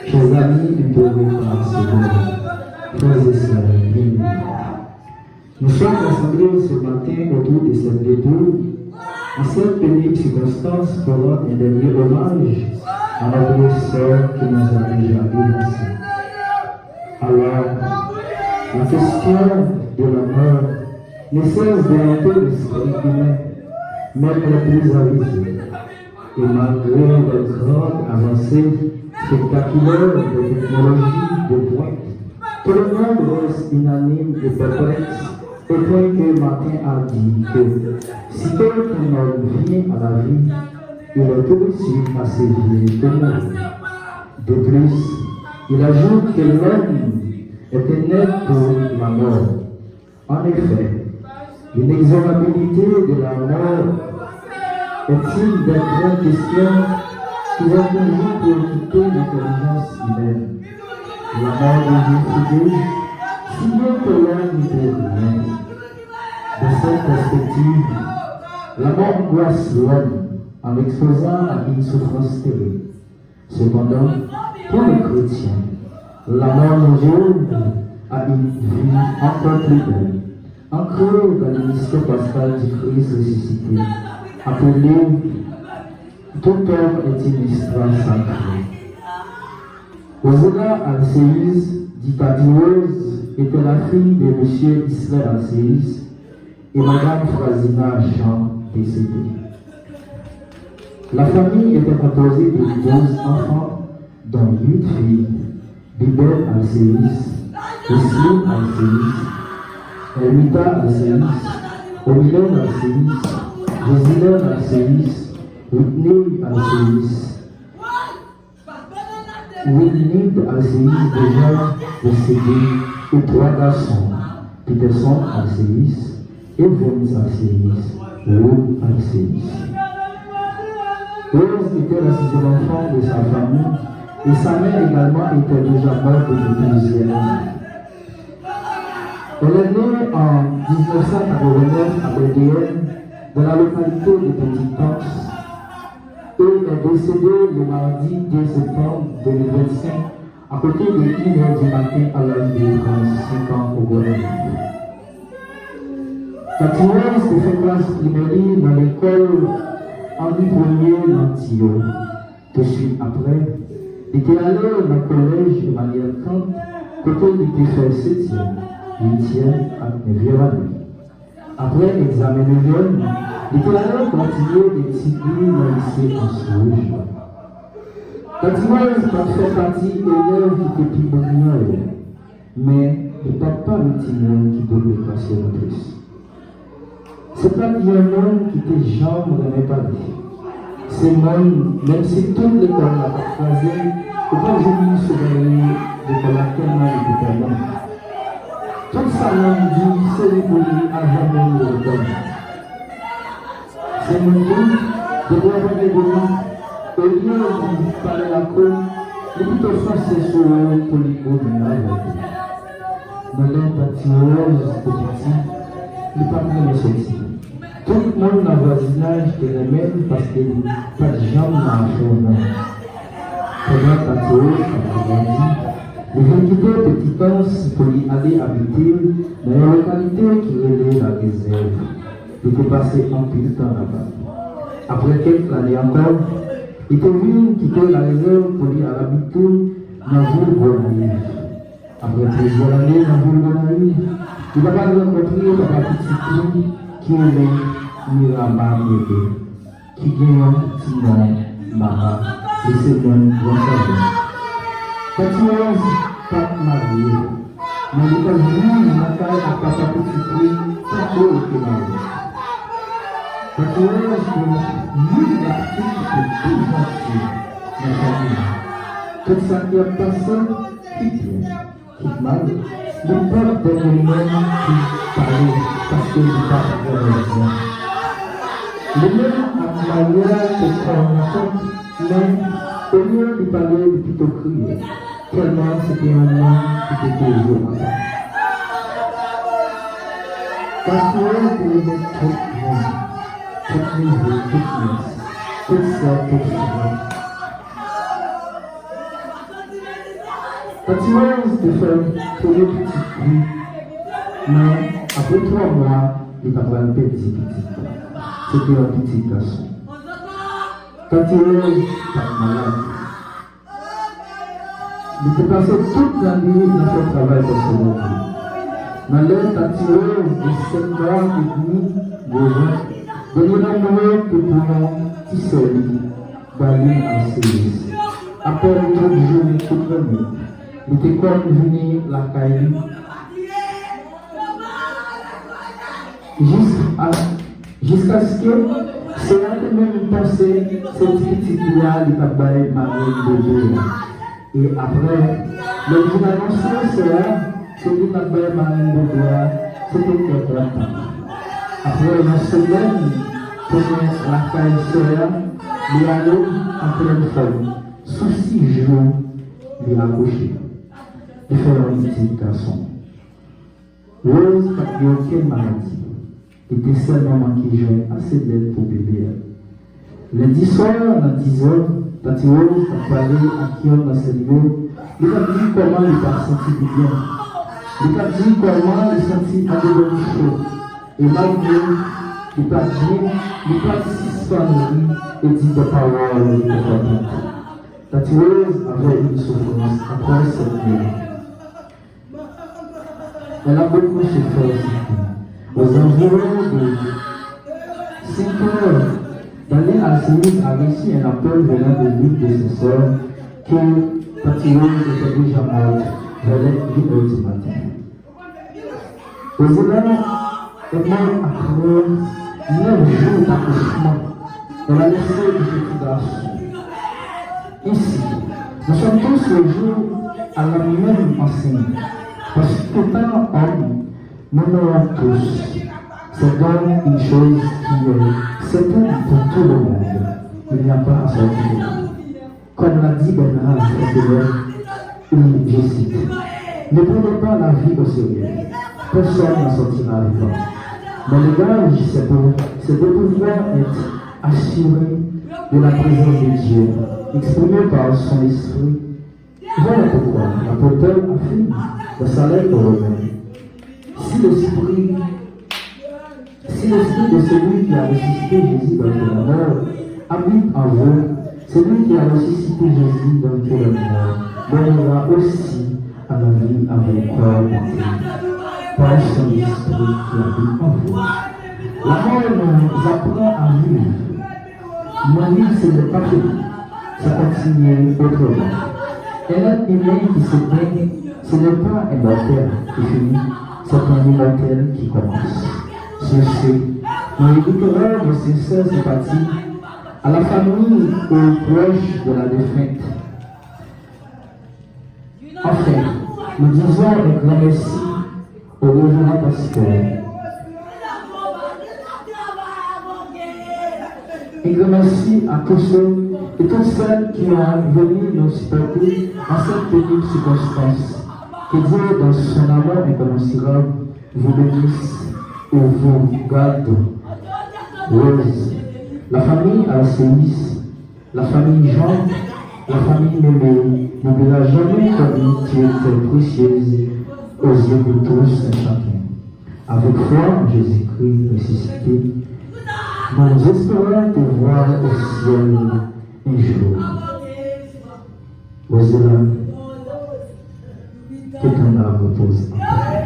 Chers amis du développement secondaire, frères et sœurs, bienvenue. Nous sommes rassemblés ce matin autour de cette détour, en cette pénible circonstance pour rendre un dernier hommage à notre sœur qui nous a déjà délaissés. Alors, la question de la mort ne cesse de hanter l'esprit humain, même les plus avisés. Et malgré les grandes avancées spectaculaires de technologie de pointe, tout le monde reste unanime et perplexe au point que Martin a dit que si quelqu'un homme vient à la vie, il est tout aussi assez vieux que moi. De plus, il ajoute que l'homme était né pour la mort. En effet, l'inexorabilité de la mort est une des grandes questions qui ont toujours préoccupé l'intelligence humaine. La mort devient figée, si bien que l'homme n'y peut rien. De cette perspective, la mort angoisse l'homme en l'exposant à une souffrance terrible. Cependant, pour les chrétiens, la mort nous ouvre à une vie encore plus belle, ancrée dans le mystère pascal du Christ ressuscité, appelé tout homme est une histoire sacrée. Osela Alcéus, dite Adieuse, était la fille de M. Israël Alcéus et Mme Frasina Jean décédée. La famille était composée de 12 enfants, dont 8 filles: Bibel Alcéus, Isline Alcéus, Elmita Alcéus, Omilène Alcéus, Josilène Alcéus, Whitney Alcéus. Whitney Alcéus déjà décédé et 3 garçons: Peterson Alcéus, Evans Alcéus, Lou Alcéus. Rose était la 6e enfant de sa famille et sa mère également était déjà morte depuis plusieurs années. Elle est née en 1989 à Bethléem, dans la localité de Petite-Tance, et est décédée le mardi 2 septembre 2025 à côté de 1h du matin à l'âge de 35 ans au Guadeloupe. Cathy se fait classe primaire dans l'école Henri Ier Nantio. Tout de suite après, il était allé dans le collège Emmanuel Kant, côté du préfet 7e, 8e et 9e année. Après l'examen de jeune, il était allé continuer d'étudier dans le lycée en Souge. Cathy fait partie élève qui était plus bonne, mais il n'y a pas le timon qui doit le passer le plus. C'est pas bien monde qui te jambe dans les paris. C'est monde, même si tout le temps n'a pas croisé, ou pas jamais se gagner de la tellement de tellement. Tout ça l'homme dit, c'est les polis à jamais le temps. C'est mon tour de voir les bonhommes, au lieu de parler la cour, de plutôt forcer sur eux pour les bonhommes. Dans l'empathie rose de petit, il pas de me sortir. Tout le monde dans le voisinage te remet parce qu'il n'y a pas de jambes dans la chambre. Pendant ta tour, comme dit, il veut quitter Petite-Tance pour y aller habiter dans une localité qui relève la réserve. Il était passé un peu de temps là-bas. Après quelques années encore, il était venu quitter la réserve pour y aller habiter dans la ville Gonaïve. Après plusieurs années dans la ville Gonaïve, il va rencontrer la petite fille qui est Mirama Bébé, qui gagne un petit nom, Mara, et c'est même dans sa vie. Cathy pas mariée, mais il est venu à la taille à papa petit fille, pas trop été marié. Cathy lui l'artiste de tout gentil dans sa vie. Tout ça qui a passé, qui vient, qui mal, ne pas des moments qui parlent parce qu'il n'est pas raison. Le même a manière de se rendre compte, mais au lieu de parler, de plutôt crier, tellement c'était un homme qui était toujours en ça. Parce que pour les mettre tout niveau, toute mince, toute ça, toute chose. Tati Rose te fait trouver petit coup, mais après 3 mois, il t'a pris un petit. C'était un petit garçon. Tati Rose était malade. Il était passé toute la nuit dans son travail personnel. Dans l'air, Tati Rose de 7 ans et demi, de l'amour que pour un petit solide, d'aller à service. Après une autre journée toute la nuit, il était comme venu la caille. Jusqu'à ce que c'est là que même pensé cette petite-là, il a baillé Marie de. Et après, le jour annoncé, c'est là, c'est lui qui a baillé Marie de, c'était quelque temps. Après une semaine, pour la caille sœur, il a allé en pleine forme. Sous 6 jours, il a accouché. Il fait un petit garçon. Rose n'a eu aucune maladie. Il était seulement qui jouait assez belle pour bébé. Lundi soir, à 10h, Tati Rose a parlé à qui on a salué. Il a dit comment il a senti bien. Il a dit comment il sentit à de chaud. Et malgré, il a dit 6 familles et dit des paroles de famille. Tati Rose avait une souffrance après cette nuit. Elle a beaucoup souffert aussi. Aux environs de 5 heures, Daniel Alcimus a reçu un appel venant de l'une de ses sœurs que Tati Rose était déjà morte vers les 1h du matin. Aux élèves, elle m'a après 9 jours d'accouchement. Elle a laissé le petit garçon. Ici, nous sommes tous le jour à la même enseigne. Parce qu'étant homme, nous aurons tous. C'est donc une chose qui est certaine pour tout le monde. Il n'y a pas à sortir. Comme l'a dit Bernard, je cite, ne prenez pas la vie au sérieux. Personne n'en sortira vivant. Mais le gage, c'est de pouvoir être assuré de la présence de Dieu, exprimé par son esprit. Voilà pourquoi l'apôtre affirme dans sa lettre aux Romains. Si l'esprit de celui qui a ressuscité Jésus dans la mort habite en vous, celui qui a ressuscité Jésus dans la mort donnera aussi à la vie avec corps par son esprit qui habite en vous. La mort nous apprend à vivre. Mourir, ce n'est pas fini, ça continue autrement. Un être humain qui se baigne, ce n'est pas un mortel qui finit, c'est un immortel qui commence. Sur ce, nous écouterons nos sincères sympathies à la famille et aux proches de la défunte. Enfin, nous disons un grand merci au reverend pasteur. Un grand merci à tous ceux et toutes celles qui ont venu nous supporter en cette petite circonstance. Que Dieu, dans son amour incommensurable, vous bénisse et vous garde. Rose, la famille Alcéis, la famille Jean, la famille Mémé n'oubliera jamais comme tu étais précieuse aux yeux de tous et chacun. Avec foi en Jésus-Christ ressuscité, nous espérons te voir au ciel un jour. Rosela, que ton âme repose en paix.